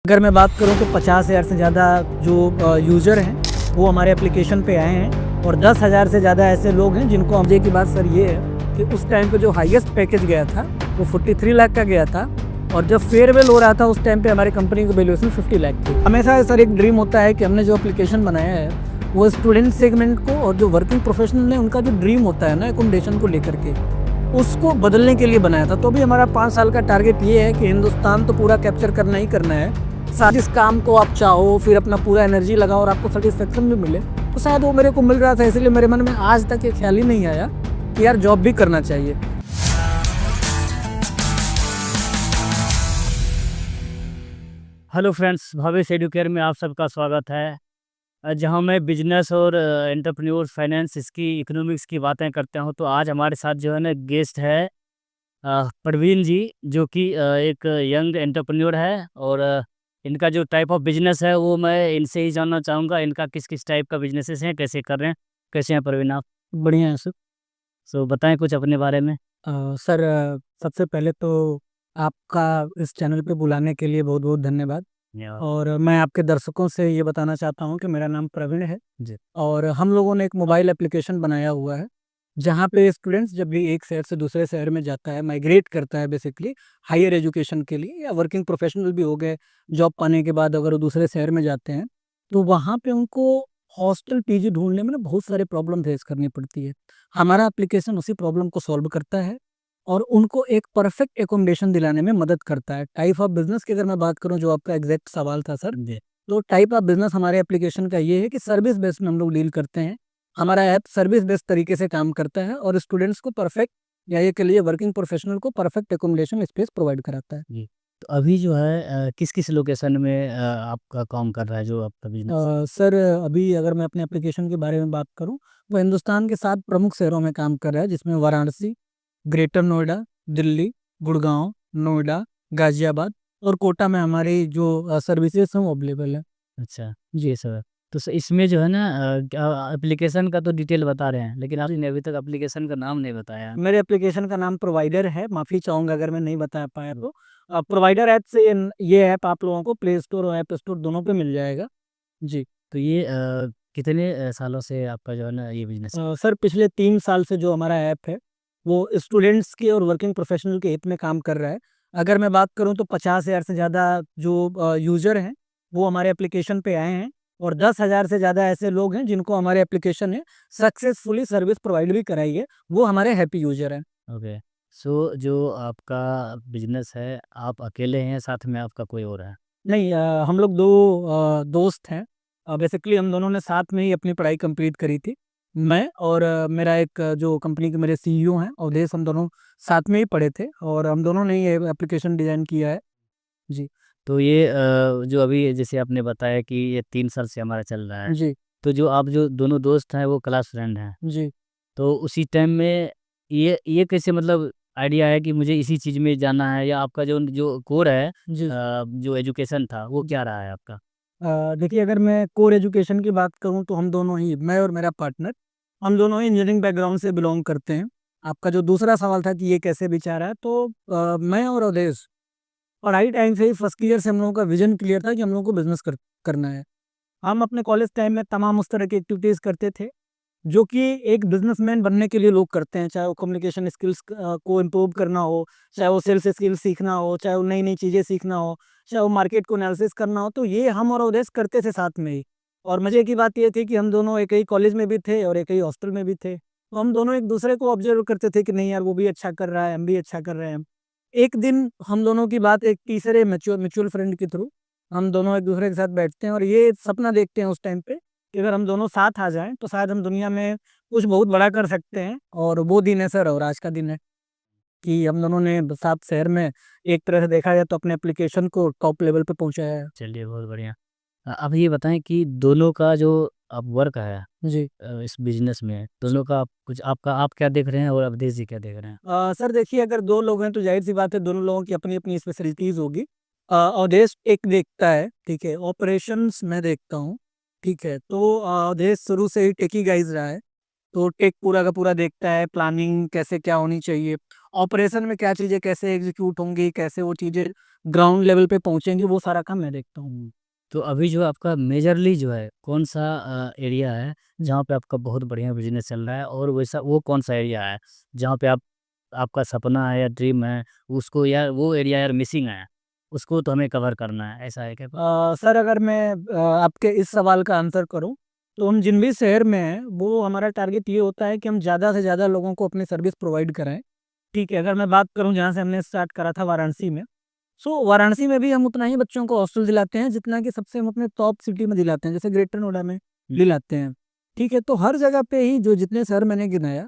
अगर मैं बात करूं तो 50,000 से ज़्यादा जो यूज़र हैं वो हमारे एप्लीकेशन पे आए हैं और 10,000 से ज़्यादा ऐसे लोग हैं जिनको मजे की बात सर ये है कि उस टाइम पे जो हाईएस्ट पैकेज गया था वो 43 लाख का गया था और जब फेयरवेल हो रहा था उस टाइम पे हमारी कंपनी की वैल्यूएशन 50 लाख थी। हमेशा सर एक ड्रीम होता है कि हमने जो एप्लीकेशन बनाया है वो स्टूडेंट सेगमेंट को और जो वर्किंग प्रोफेशनल है उनका जो ड्रीम होता है ना एकोमोडेशन को लेकर के उसको बदलने के लिए बनाया था। तो भी हमारा 5 साल का टारगेट ये है कि हिंदुस्तान तो पूरा कैप्चर करना ही करना है, साथ इस काम को आप चाहो फिर अपना पूरा एनर्जी लगाओ और आपको सेटिस्फेक्शन भी मिले। तो शायद वो मेरे को मिल रहा था, इसलिए मेरे मन में आज तक ये ख्याल ही नहीं आया कि यार जॉब भी करना चाहिए। हेलो फ्रेंड्स, भविष्य एडुकेयर में आप सबका स्वागत है। जहां मैं बिजनेस और एंटरप्रेन्योर फाइनेंस इसकी इकोनॉमिक्स की बातें करता हूं, तो आज हमारे साथ जो है ना गेस्ट है प्रवीण जी, जो कि एक यंग एंटरप्रेन्योर है। और इनका जो टाइप ऑफ बिजनेस है वो मैं इनसे ही जानना चाहूँगा। इनका किस किस टाइप का बिजनेसेस हैं, कैसे कर रहे हैं, कैसे हैं प्रवीण आप? बढ़िया है सर। सो बताएं कुछ अपने बारे में। सर, सबसे पहले तो आपका इस चैनल पे बुलाने के लिए बहुत बहुत धन्यवाद। धन्यवाद और मैं आपके दर्शकों से ये बताना चाहता हूँ कि मेरा नाम प्रवीण है जी। और हम लोगों ने एक मोबाइल एप्लीकेशन बनाया हुआ है जहाँ पे स्टूडेंट्स जब भी एक शहर से दूसरे शहर में जाता है, माइग्रेट करता है बेसिकली हायर एजुकेशन के लिए, या वर्किंग प्रोफेशनल भी हो गए, जॉब पाने के बाद अगर वो दूसरे शहर में जाते हैं तो वहाँ पे उनको हॉस्टल पीजी ढूंढने में ना बहुत सारे प्रॉब्लम फेस करनी पड़ती है। हमारा एप्लीकेशन उसी प्रॉब्लम को सॉल्व करता है और उनको एक परफेक्ट एकोमोडेशन दिलाने में मदद करता है। टाइप ऑफ बिजनेस की अगर मैं बात करूं, जो आपका एग्जैक्ट सवाल था सर, जी। तो टाइप ऑफ बिजनेस हमारे एप्लीकेशन का ये है कि सर्विस बेस्ड में हम लोग डील करते हैं। हमारा ऐप सर्विस बेस्ड तरीके से काम करता है और स्टूडेंट्स को परफेक्ट, या ये के लिए वर्किंग प्रोफेशनल को परफेक्ट एकोमोडेशन स्पेस प्रोवाइड कराता है। जी। तो अभी जो है किस किस लोकेशन में आपका काम कर रहा है, जो आपका बिजनेस? सर, अभी अगर मैं अपने एप्लीकेशन के बारे में बात करूं, वो हिंदुस्तान के 7 प्रमुख शहरों में काम कर रहा है, जिसमें वाराणसी, ग्रेटर नोएडा, दिल्ली, गुड़गांव, नोएडा, गाजियाबाद और कोटा में हमारी जो सर्विसेज हैं वो अवेलेबल है। अच्छा। जी। जी सर। तो इसमें जो है ना एप्लीकेशन का तो डिटेल बता रहे हैं, लेकिन आपने अभी तक एप्लीकेशन का नाम नहीं बताया। मेरे एप्लीकेशन का नाम प्रोवाइडर है, माफ़ी चाहूँगा अगर मैं नहीं बता पाया तो। प्रोवाइडर ऐप से ये ऐप आप लोगों को प्ले स्टोर और ऐप स्टोर दोनों पे मिल जाएगा। जी। तो ये कितने सालों से आपका जो है ना ये बिजनेस? सर, पिछले 3 साल से जो हमारा ऐप है वो स्टूडेंट्स के और वर्किंग प्रोफेशनल के हित में काम कर रहा है। अगर मैं बात करूं तो 50,000 से ज़्यादा जो यूज़र हैं वो हमारे एप्लीकेशन पे आए हैं और 10,000 से ज़्यादा ऐसे लोग हैं जिनको हमारे एप्लीकेशन ने सक्सेसफुली सर्विस प्रोवाइड भी कराई है, वो हमारे हैप्पी यूज़र हैं। ओके। सो जो आपका बिजनेस है, आप अकेले हैं, साथ में आपका कोई और है? नहीं, हम लोग 2 दोस्त हैं। बेसिकली हम दोनों ने साथ में ही अपनी पढ़ाई कंप्लीट करी थी। मैं और मेरा एक जो कंपनी के मेरे सीईओ हैं अवधेश, हम दोनों साथ में ही पढ़े थे और हम दोनों ने ये एप्लीकेशन डिज़ाइन किया है। जी। तो ये जो अभी जैसे आपने बताया कि ये 3 साल से हमारा चल रहा है, जी। तो जो आप जो दोनों दोस्त हैं वो क्लास फ्रेंड हैं, जी। तो उसी टाइम में ये कैसे मतलब आइडिया है कि मुझे इसी चीज़ में जाना है, या आपका जो जो कोर है जी। जो एजुकेशन था वो जी। क्या रहा है आपका? देखिए, अगर मैं कोर एजुकेशन की बात करूँ तो हम दोनों ही, मैं और मेरा पार्टनर, हम दोनों ही इंजीनियरिंग बैकग्राउंड से बिलॉन्ग करते हैं। आपका जो दूसरा सवाल था कि ये कैसे विचार है, तो मैं और अवधेश पढ़ाई टाइम से ही फर्स्ट ईयर से हम लोगों का विजन क्लियर था कि हम लोगों को बिज़नेस करना है। हम अपने कॉलेज टाइम में तमाम उस तरह की एक्टिविटीज़ करते थे, जो कि एक बिज़नेसमैन बनने के लिए लोग करते हैं। चाहे वो कम्युनिकेशन स्किल्स को इम्प्रूव करना हो, चाहे वो सेल्स स्किल्स सीखना हो, चाहे वो नई-नई चीज़ें सीखना हो, चाहे वो मार्केट को एनालिसिस करना हो, तो ये हम और अवधेश करते थे साथ में ही। और मज़े की बात ये थी कि हम दोनों एक ही कॉलेज में भी थे और एक ही हॉस्टल में भी थे। तो हम दोनों एक-दूसरे को ऑब्ज़र्व करते थे कि नहीं यार, वो भी अच्छा कर रहा है, हम भी अच्छा कर रहे हैं। एक दिन हम दोनों की बात एक तीसरे म्यूचुअल फ्रेंड के थ्रू, हम दोनों एक-दूसरे के साथ बैठते हैं और ये सपना देखते हैं उस टाइम पे कि अगर हम दोनों साथ आ जाएँ, तो शायद हम दुनिया में कुछ बहुत बड़ा कर सकते हैं। और वो दिन है सर, और आज का दिन है कि हम दोनों ने सात शहर में एक तरह से देखा जाए तो अपने एप्लीकेशन को टॉप लेवल पे पहुँचाया है। चलिए बहुत बढ़िया। अब ये बताएँ कि दोनों का जो अब वर्क है जी। इस बिज़नेस में, दोनों का आप कुछ आपका आप क्या देख रहे हैं और अवधेश जी क्या देख रहे हैं? सर देखिए, अगर 2 लोग हैं तो ज़ाहिर-सी बात है दोनों लोगों की अपनी-अपनी स्पेशलिटीज़ होगी। अवधेश एक देखता है, ठीक है, ऑपरेशंस मैं देखता हूँ, ठीक है। तो अवधेश शुरू से ही टेकी गाइज़ रहा है, तो टेक पूरा का पूरा देखता है, प्लानिंग कैसे क्या होनी चाहिए। ऑपरेशन में क्या चीज़ें कैसे एग्जीक्यूट होंगी, कैसे वो चीज़ें ग्राउंड लेवल पे पहुँचेंगी, वो सारा काम मैं देखता हूँ। तो अभी जो आपका मेजरली जो है कौन-सा एरिया है जहाँ पे आपका बहुत बढ़िया बिज़नेस चल रहा है और वैसा वो कौन-सा एरिया है जहाँ पे आपका सपना है या ड्रीम है उसको यार वो एरिया यार मिसिंग है, उसको तो हमें कवर करना है, ऐसा है क्या कुछ? सर अगर मैं आपके इस सवाल का आंसर करूँ, तो हम जिन भी शहर में हैं, वो हमारा टारगेट ये होता है कि हम ज़्यादा से ज़्यादा लोगों को अपनी सर्विस प्रोवाइड कराएँ। ठीक है, अगर मैं बात करूँ जहाँ से हमने स्टार्ट करा था वाराणसी में, सो वाराणसी में भी हम उतना ही बच्चों को हॉस्टल दिलाते हैं जितना कि सबसे हम अपने टॉप सिटी में दिलाते हैं, जैसे ग्रेटर नोएडा में हुँ, दिलाते हैं। ठीक है, तो हर जगह पे ही जो जितने शहर मैंने गिनाया,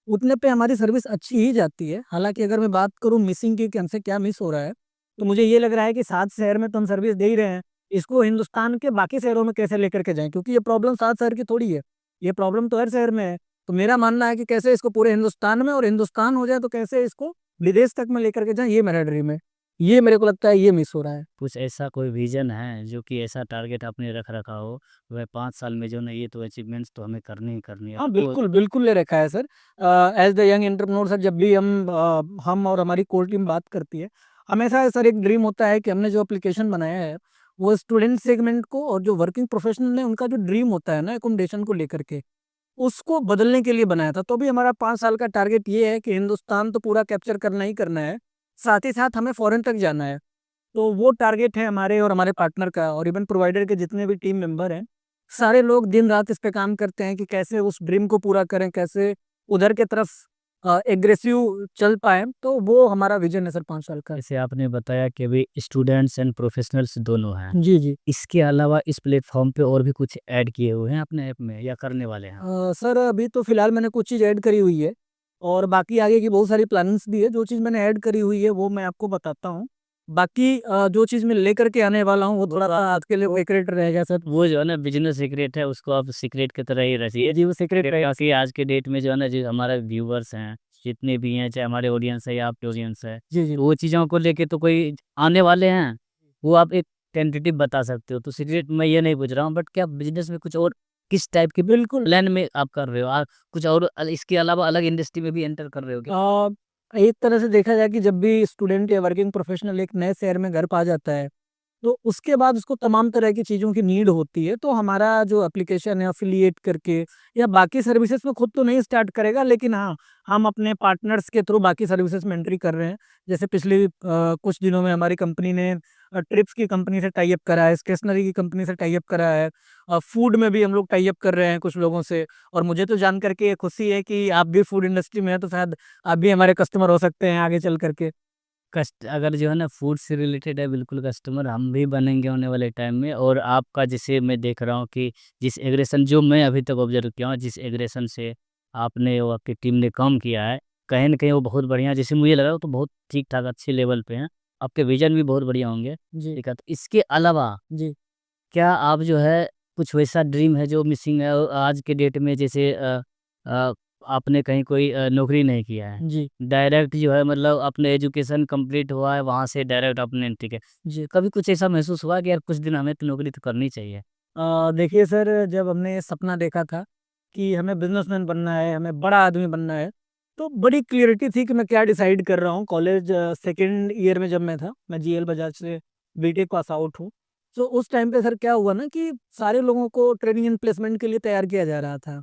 उतने पे हमारी सर्विस अच्छी ही जाती है। हालाँकि अगर मैं बात करूँ मिसिंग की कि हमसे क्या मिस हो रहा है, तो मुझे ये लग रहा है कि 7 शहर में तो हम सर्विस दे ही रहे हैं। इसको हिंदुस्तान के बाकी शहरों में कैसे लेकर के जाएँ? क्योंकि ये प्रॉब्लम 7 शहर की थोड़ी है, ये प्रॉब्लम तो हर शहर में है। तो मेरा मानना है कि कैसे इसको पूरे हिंदुस्तान में और हिंदुस्तान हो जाए तो कैसे इसको विदेश तक में लेकर के जाएँ, ये मेरा ड्रीम है। ये मेरे को लगता है ये मिस हो रहा है। कुछ ऐसा कोई विज़न है जो कि ऐसा टारगेट आपने रख रखा हो, वह 5 साल में जो ना ये तो अचीवमेंट्स तो हमें करनी ही करनी है। हाँ, वो बिल्कुल, बिल्कुल ले रखा है sir. As the young entrepreneur sir जब भी हम और हमारी कोर टीम बात करती है, हमेशा सर एक ड्रीम होता है कि हमने जो एप्लीकेशन बनाया है, वो स्टूडेंट सेगमेंट को और जो वर्किंग प्रोफेशनल है, उनका जो ड्रीम होता है ना अकोमोडेशन को लेकर के, उसको बदलने के लिए बनाया था। तो भी हमारा 5 साल का टारगेट ये है कि हिंदुस्तान तो पूरा कैप्चर करना ही करना है, साथ ही साथ हमें फ़ॉरेन तक जाना है। तो वो टारगेट है हमारे और हमारे पार्टनर का और इवन प्रोवाइडर के जितने भी टीम मेंबर हैं, सारे लोग दिन-रात इस पे काम करते हैं कि कैसे उस ड्रीम को पूरा करें, कैसे उधर के तरफ एग्रेसिव चल पाएँ, तो वो हमारा विज़न है सर 5 साल का। जैसे आपने बताया कि अभी स्टूडेंट्स एंड प्रोफेशनल्स दोनों हैं। जी, जी। इसके अलावा इस प्लेटफ़ॉर्म पे और भी कुछ ऐड किए हुए हैं अपने ऐप में या करने वाले हैं? सर अभी तो फ़िलहाल मैंने कुछ चीज़ ऐड करी हुई है और बाकी आगे की बहुत सारी प्लानिंग्स भी है, जो चीज़ मैंने ऐड करी हुई है वो मैं आपको बताता हूँ। बाकी जो चीज़ मैं लेकर के आने वाला हूँ, वो थोड़ा-सा आज के लिए सीक्रेट रहेगा सर। वो जो है ना बिज़नेस सीक्रेट है उसको आप सीक्रेट की तरह ही रखिए। जी, वो सीक्रेट रहेगा। ताकि आज के डेट में जो है ना जो हमारे व्यूअर्स हैं, जितने भी हैं चाहे हमारे ऑडियंस है या आपके ऑडियंस है, जी, जी। तो वो चीज़ों को लेके तो कोई आने वाले हैं, वो आप एक टेंटेटिव बता सकते हो। तो सीक्रेट मैं ये नहीं पूछ रहा हूँ बट क्या बिज़नेस में कुछ और किस टाइप के बिल्कुल। प्लान में आप कर रहे हो? कुछ और इसके अलावा अलग इंडस्ट्री में भी एंटर कर रहे हो क्या? अ, एक तरह से देखा जाए कि जब भी स्टूडेंट या वर्किंग प्रोफेशनल एक नए शहर में घर पा जाता है, तो उसके बाद उसको तमाम तरह की चीज़ों की नीड होती है। तो हमारा जो एप्लीकेशन है एफ़िलिएट करके या बाकी सर्विसेज़ में खुद तो नहीं स्टार्ट करेगा, लेकिन हाँ, हम अपने पार्टनर्स के थ्रू बाकी सर्विसेज़ में एंट्री कर रहे हैं। जैसे पिछले कुछ दिनों में हमारी कंपनी ने ट्रिप्स की कंपनी से टाई अप करा है, स्टेशनरी की कंपनी से टाई अप करा है। फूड में भी हम लोग टाई अप कर रहे हैं कुछ लोगों से और मुझे तो जान कर के ये खुशी है कि आप भी फूड इंडस्ट्री में हैं, तो शायद आप भी हमारे कस्टमर हो सकते हैं आगे चल कर के। कस्ट अगर जो है ना फूड से रिलेटेड है बिल्कुल कस्टमर हम भी बनेंगे आने वाले टाइम में और आपका जैसे मैं देख रहा हूँ कि जिस एग्रेशन जो मैं अभी तक ऑब्जर्व किया हूँ जिस एग्रेशन से आपने और आपकी टीम ने काम किया है कहीं ना कहीं वो बहुत बढ़िया जैसे मुझे लगा वो तो बहुत ठीक ठाक अच्छे लेवल पे हैं आपके विजन भी बहुत बढ़िया होंगे जी, ठीक है तो इसके अलावा जी, क्या आप जो है कुछ वैसा ड्रीम है जो मिसिंग है और आज के डेट में जैसे अ, आपने कहीं कोई नौकरी नहीं किया है जी, डायरेक्ट जो है मतलब अपने एजुकेशन कंप्लीट हुआ है वहाँ से डायरेक्ट आपने ठीक है जी। कभी कुछ ऐसा महसूस हुआ कि यार कुछ दिन हमें तो नौकरी तो करनी चाहिए? देखिए सर, जब हमने ये सपना देखा था कि हमें बिज़नेसमैन बनना है, हमें बड़ा आदमी बनना है, तो बड़ी क्लैरिटी थी कि मैं क्या डिसाइड कर रहा हूँ। कॉलेज सेकंड ईयर में जब मैं था, मैं जीएल बजाज से बीटेक पास आउट हूँ। तो उस टाइम पे सर क्या हुआ ना कि सारे लोगों को ट्रेनिंग एंड प्लेसमेंट के लिए तैयार किया जा रहा था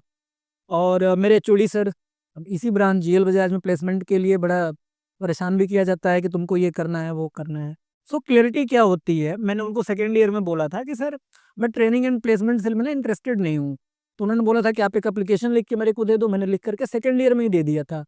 और मेरे एचओडी सर अब इसी ब्रांच जीएल बजाज में प्लेसमेंट के लिए बड़ा परेशान भी किया जाता है कि तुमको ये करना है, वो करना है। सो क्लैरिटी क्या होती है, मैंने उनको सेकंड ईयर में बोला था कि सर मैं ट्रेनिंग एंड प्लेसमेंट सेल में ना इंटरेस्टेड नहीं हूँ। तो उन्होंने बोला था कि आप एक एप्लीकेशन लिख के मेरे को दे दो, मैंने लिख करके सेकंड ईयर में ही दे दिया था।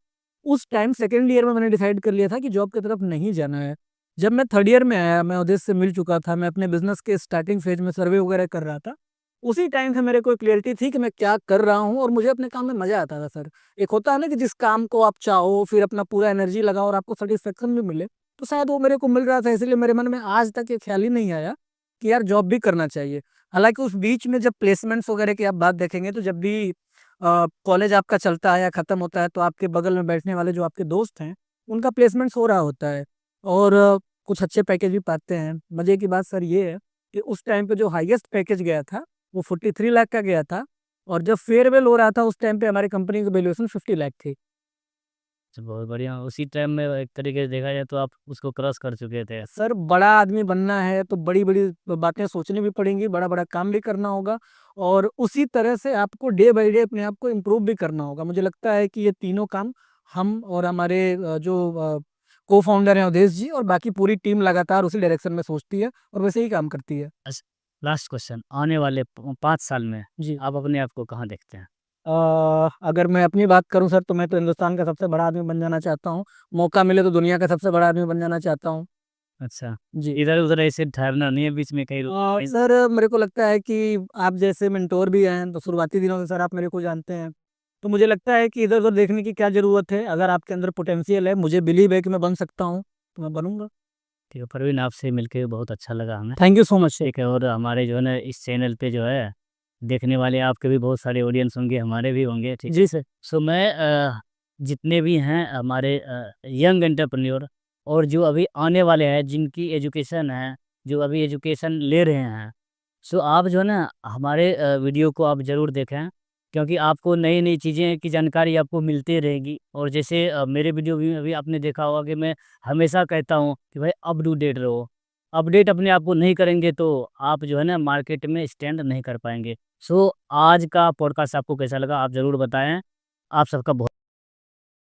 उस टाइम सेकंड ईयर में मैंने डिसाइड कर लिया था कि जॉब की तरफ नहीं जाना है। जब मैं थर्ड ईयर में आया, मैं उदेश से मिल चुका था, मैं अपने बिज़नेस के स्टार्टिंग फेज़ में सर्वे वगैरह कर रहा था। उसी टाइम से मेरे को क्लैरिटी थी कि मैं क्या कर रहा हूँ और मुझे अपने काम में मज़ा आता था सर। एक होता है ना कि जिस काम को आप चाहो, फिर अपना पूरा एनर्जी लगाओ और आपको सैटिस्फैक्शन भी मिले, तो शायद वो मेरे को मिल रहा था, इसलिए मेरे मन में आज तक ये ख़्याल ही नहीं आया कि यार जॉब भी करना चाहिए। हालाँकि उस बीच में जब प्लेसमेंट्स वगैरह की आप बात देखेंगे, तो जब भी कॉलेज आपका चलता है या ख़त्म होता है, तो आपके बगल में बैठने वाले जो आपके दोस्त हैं, उनका प्लेसमेंट्स हो रहा होता है और कुछ अच्छे पैकेज भी पाते हैं। मज़े की बात सर ये है कि उस टाइम पे जो हाईएस्ट पैकेज गया था, वो 43 लाख का गया था और जब फेयरवेल हो रहा था, उस टाइम पे हमारी कंपनी की वैल्यूएशन 50 लाख थी। अच्छा, बहुत बढ़िया। उसी टाइम में एक तरीके से देखा जाए तो आप उसको क्रॉस कर चुके थे। सर बड़ा आदमी बनना है तो बड़ी-बड़ी बातें सोचनी भी पड़ेंगी, बड़ा-बड़ा काम भी करना होगा और उसी तरह से आपको डे बाय डे अपने आप को इम्प्रूव भी करना होगा। मुझे लगता है कि ये तीनों काम हम और हमारे को-फाउंडर हैं अवधेश जी और बाकी पूरी टीम लगातार उसी डायरेक्शन में सोचती है और वैसे ही काम करती है। अच्छा, लास्ट क्वेश्चन, आने वाले 5 साल में जी। आप अपने आप को कहाँ देखते हैं? अगर मैं अपनी बात करूँ सर तो मैं तो हिंदुस्तान का सबसे बड़ा आदमी बन जाना चाहता हूँ। मौका मिले तो दुनिया का सबसे बड़ा आदमी बन जाना चाहता हूँ। अच्छा, जी। इधर-उधर ऐसे ठहरना नहीं है बीच में कहीं कहीं सर मेरे को लगता है कि आप जैसे मेंटोर भी हैं, तो शुरुआती दिनों से सर आप मेरे को जानते हैं। तो मुझे लगता है कि इधर-उधर देखने की क्या ज़रूरत है, अगर आपके अंदर पोटेंशियल है, मुझे बिलीव है कि मैं बन सकता हूँ, तो मैं बनूँगा। ठीक है, परवीन आपसे मिलके बहुत अच्छा लगा हमें। Thank you so much sir. ठीक है, और हमारे जो है ना इस चैनल पे जो है, देखने वाले आपके भी बहुत सारे ऑडियंस होंगे, हमारे भी होंगे, ठीक। जी सर। सो मैं जितने भी हैं हमारे यंग एंटरप्रेन्योर और जो अभी आने वाले हैं जिनकी एजुकेशन है, जो अभी एजुकेशन ले रहे हैं, सो आप जो है ना हमारे वीडियो को आप ज़रूर देखें, क्योंकि आपको नई-नई चीज़ें की जानकारी आपको मिलती रहेगी। और जैसे मेरे वीडियो भी अभी आपने देखा होगा कि मैं हमेशा कहता हूँ कि भाई अप टू डेट रहो। अपडेट अपने आप को नहीं करेंगे तो आप जो है ना मार्केट में स्टैंड नहीं कर पाएँगे। सो आज का पॉडकास्ट आपको कैसा लगा आप ज़रूर बताएँ। आप सबका बहुत